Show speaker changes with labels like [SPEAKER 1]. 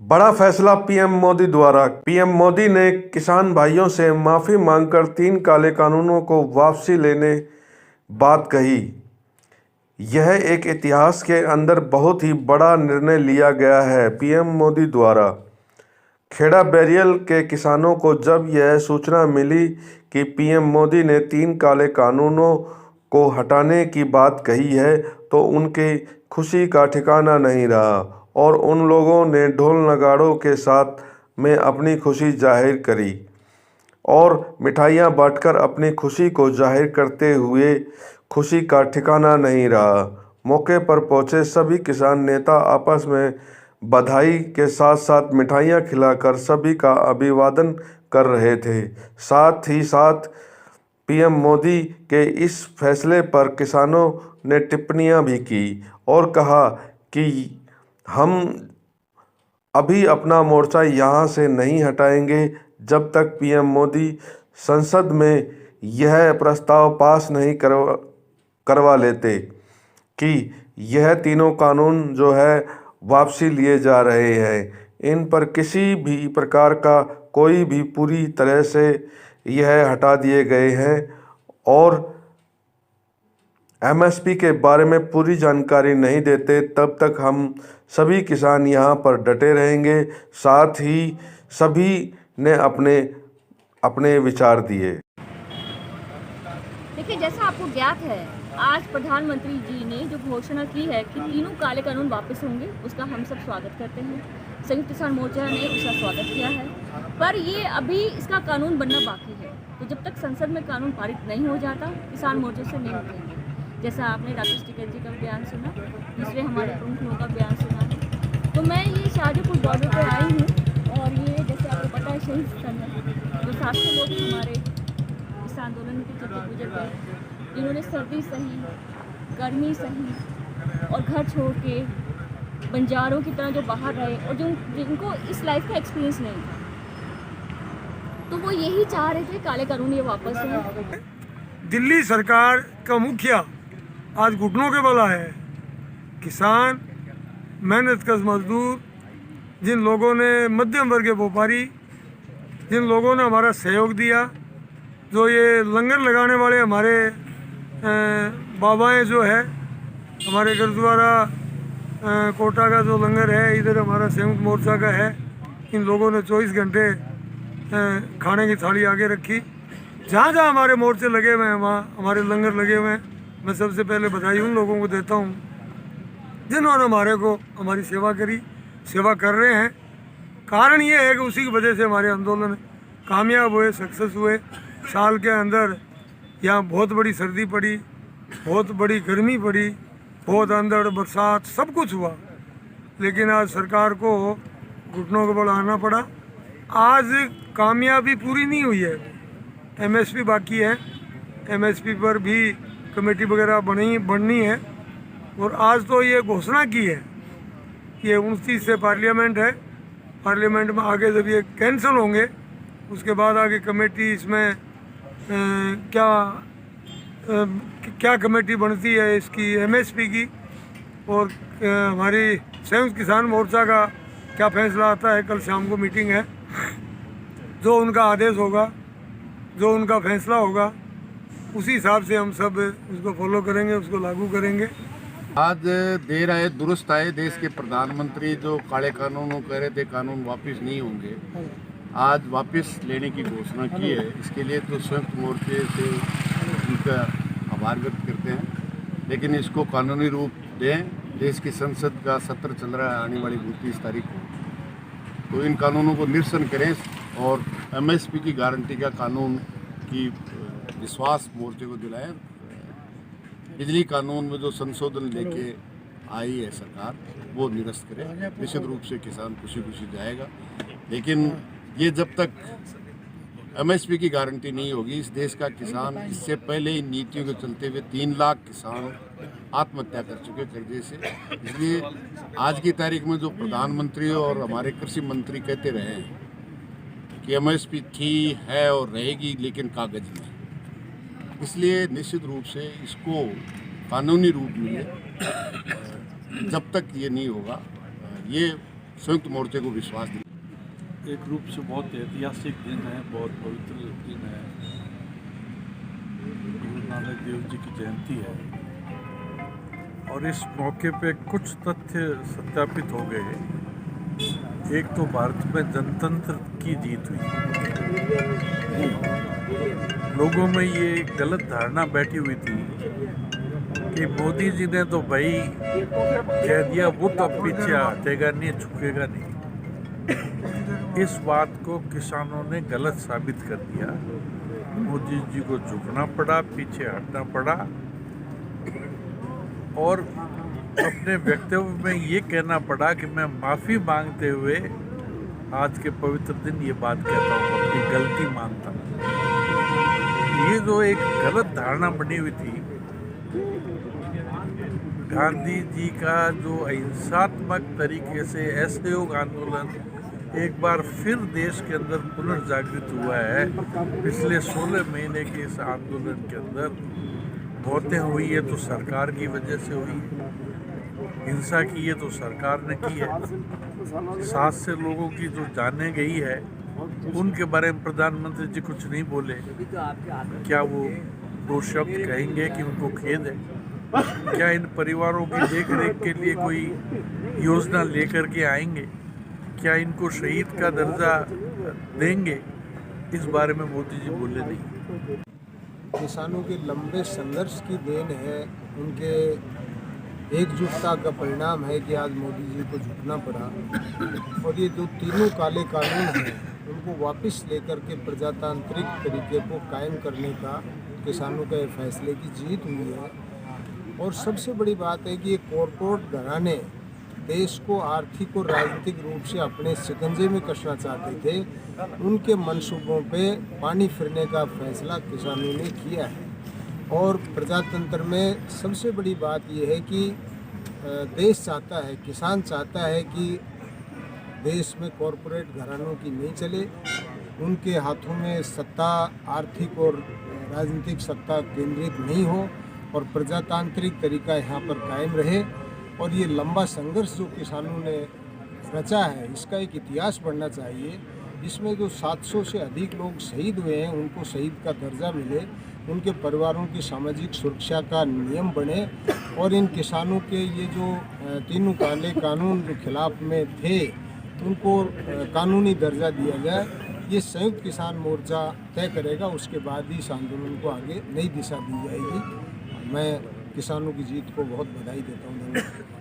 [SPEAKER 1] बड़ा फैसला पीएम मोदी द्वारा। पीएम मोदी ने किसान भाइयों से माफी मांगकर 3 काले कानूनों को वापसी लेने बात कही। यह एक इतिहास के अंदर बहुत ही बड़ा निर्णय लिया गया है पीएम मोदी द्वारा। खेड़ा बैरियल के किसानों को जब यह सूचना मिली कि पीएम मोदी ने 3 काले कानूनों को हटाने की बात कही है तो उनकी खुशी का ठिकाना नहीं रहा और उन लोगों ने ढोल नगाड़ों के साथ में अपनी खुशी जाहिर करी और मिठाइयाँ बांटकर अपनी खुशी को जाहिर करते हुए खुशी का ठिकाना नहीं रहा। मौके पर पहुंचे सभी किसान नेता आपस में बधाई के साथ साथ मिठाइयाँ खिलाकर सभी का अभिवादन कर रहे थे। साथ ही साथ पीएम मोदी के इस फैसले पर किसानों ने टिप्पणियां भी की और कहा कि हम अभी अपना मोर्चा यहां से नहीं हटाएंगे जब तक पीएम मोदी संसद में यह प्रस्ताव पास नहीं करवा लेते कि यह तीनों कानून जो है वापसी लिए जा रहे हैं। इन पर किसी भी प्रकार का कोई भी पूरी तरह से यह हटा दिए गए हैं और एमएसपी के बारे में पूरी जानकारी नहीं देते तब तक हम सभी किसान यहाँ पर डटे रहेंगे। साथ ही सभी ने अपने अपने विचार दिए।
[SPEAKER 2] देखिए, जैसा आपको ज्ञात है, आज प्रधानमंत्री जी ने जो घोषणा की है कि तीनों काले कानून वापस होंगे, उसका हम सब स्वागत करते हैं। संयुक्त किसान मोर्चा ने उसका स्वागत किया है, पर ये अभी इसका कानून बनना बाकी है। तो जब तक संसद में कानून पारित नहीं हो जाता, किसान मोर्चे से नहीं उठेंगे। जैसा आपने राकेश टिकैत जी का बयान सुना, दूसरे हमारे प्रमुख लोगों का बयान सुना है। तो मैं ये शाहजहाँपुर बॉर्डर पर आई हूँ और ये जैसे आपको पता है शहीद स्थल है, जो 700 लोग हमारे इस आंदोलन के चलते गुजर गए, जिन्होंने सर्दी सही, गर्मी सही और घर छोड़ के बंजारों की तरह जो बाहर रहे और जिनको इस लाइफ का एक्सपीरियंस नहीं था, तो वो यही चाह रहे थे काले कानून ये वापस हो।
[SPEAKER 3] दिल्ली सरकार का मुखिया आज घुटनों के बल है। किसान, मेहनत कश मजदूर, जिन लोगों ने मध्यम वर्ग के व्यापारी, जिन लोगों ने हमारा सहयोग दिया, जो ये लंगर लगाने वाले हमारे बाबाएं जो है, हमारे गुरुद्वारा कोटा का जो लंगर है, इधर हमारा संयुक्त मोर्चा का है, इन लोगों ने 24 घंटे खाने की थाली आगे रखी। जहाँ जहाँ हमारे मोर्चे लगे हुए हैं, वहाँ हमारे लंगर लगे हुए हैं। मैं सबसे पहले बधाई उन लोगों को देता हूँ जिन्होंने हमारी सेवा करी, सेवा कर रहे हैं। कारण ये है कि उसी की वजह से हमारे आंदोलन कामयाब हुए, सक्सेस हुए। साल के अंदर यहाँ बहुत बड़ी सर्दी पड़ी, बहुत बड़ी गर्मी पड़ी, बहुत अंदर बरसात, सब कुछ हुआ, लेकिन आज सरकार को घुटनों के बल आना पड़ा। आज कामयाबी पूरी नहीं हुई है, एमएसपी बाकी है। एमएसपी पर भी कमेटी वगैरह बननी है और आज तो ये घोषणा की है, ये 29 से पार्लियामेंट है। पार्लियामेंट में आगे जब ये कैंसिल होंगे उसके बाद आगे कमेटी इसमें क्या कमेटी बनती है इसकी एमएसपी की, और हमारी संयुक्त किसान मोर्चा का क्या फैसला आता है। कल शाम को मीटिंग है, जो उनका आदेश होगा, जो उनका फैसला होगा, उसी हिसाब से हम सब उसको फॉलो करेंगे, उसको लागू करेंगे।
[SPEAKER 4] आज देर आए दुरुस्त आए। देश के प्रधानमंत्री जो काले कानूनों कह रहे थे कानून वापस नहीं होंगे, आज वापस लेने की घोषणा की है। इसके लिए तो संयुक्त मोर्चे से उनका आभार व्यक्त करते हैं, लेकिन इसको कानूनी रूप दें। देश की संसद का सत्र चल रहा है आने वाली 29 तारीख को, तो इन कानूनों को निरसन करें और एमएसपी की गारंटी का कानून की विश्वास मोर्चे को दिलाएं। बिजली कानून में जो संशोधन लेके आई है सरकार, वो निरस्त करें। निश्चित रूप से किसान खुशी खुशी जाएगा, लेकिन ये जब तक एमएसपी की गारंटी नहीं होगी, इस देश का किसान, इससे पहले इन नीतियों के चलते हुए 3 लाख किसान आत्महत्या कर चुके कर्जे से। इसलिए आज की तारीख में जो प्रधानमंत्री और हमारे कृषि मंत्री कहते रहे हैं कि एमएसपी थी, है और रहेगी, लेकिन कागज में। इसलिए निश्चित रूप से इसको कानूनी रूप मिले, जब तक ये नहीं होगा, ये संयुक्त मोर्चे को विश्वास दिला।
[SPEAKER 5] एक रूप से बहुत ऐतिहासिक दिन है, बहुत पवित्र दिन है। गुरु नानक देव जी की जयंती है और इस मौके पे कुछ तथ्य सत्यापित हो गए। एक तो भारत में जनतंत्र की जीत हुई। लोगों में ये गलत धारणा बैठी हुई थी कि मोदी जी ने तो भाई कह दिया, वो तो अब पीछे हटेगा नहीं, झुकेगा नहीं। इस बात को किसानों ने गलत साबित कर दिया। मोदी जी को झुकना पड़ा, पीछे हटना पड़ा और अपने वक्तव्य में ये कहना पड़ा कि मैं माफ़ी मांगते हुए आज के पवित्र दिन ये बात कहता हूँ, अपनी गलती मानता हूँ। ये जो एक गलत धारणा बनी हुई थी, गांधी जी का जो अहिंसात्मक तरीके से असहयोग आंदोलन एक बार फिर देश के अंदर पुनर्जागृत हुआ है। पिछले 16 महीने के इस आंदोलन के अंदर मौतें हुई है तो सरकार की वजह से हुई है, हिंसा की है तो सरकार ने की है, 7 से लोगों की जो जानें गई है उनके बारे में प्रधानमंत्री जी कुछ नहीं बोले। क्या वो 2 शब्द कहेंगे कि उनको खेद है? क्या इन परिवारों की देख रेख के लिए कोई योजना लेकर के आएंगे? क्या इनको शहीद का दर्जा देंगे? इस बारे में मोदी जी बोले नहीं।
[SPEAKER 6] किसानों के लंबे संघर्ष की देन है, उनके एकजुटता का परिणाम है कि आज मोदी जी को झुकना पड़ा। और ये जो तीनों काले कानून हैं उनको वापस लेकर के प्रजातांत्रिक तरीके को कायम करने का किसानों के फैसले की जीत हुई है। और सबसे बड़ी बात है कि ये कॉरपोरेट घराने देश को आर्थिक और राजनीतिक रूप से अपने शिकंजे में कसना चाहते थे, उनके मंसूबों पे पानी फिरने का फैसला किसानों ने किया है। और प्रजातंत्र में सबसे बड़ी बात यह है कि देश चाहता है, किसान चाहता है कि देश में कॉरपोरेट घरानों की नहीं चले, उनके हाथों में सत्ता, आर्थिक और राजनीतिक सत्ता केंद्रित नहीं हो और प्रजातांत्रिक तरीका यहाँ पर कायम रहे। और ये लंबा संघर्ष जो किसानों ने रचा है, इसका एक इतिहास बनना चाहिए। इसमें जो 700 से अधिक लोग शहीद हुए हैं, उनको शहीद का दर्जा मिले, उनके परिवारों की सामाजिक सुरक्षा का नियम बने और इन किसानों के ये जो तीनों काले कानून जो खिलाफ में थे, उनको कानूनी दर्जा दिया जाए। ये संयुक्त किसान मोर्चा तय करेगा, उसके बाद ही इस आंदोलन को आगे नई दिशा दी जाएगी। मैं किसानों की जीत को बहुत बधाई देता हूँ। धन्यवाद।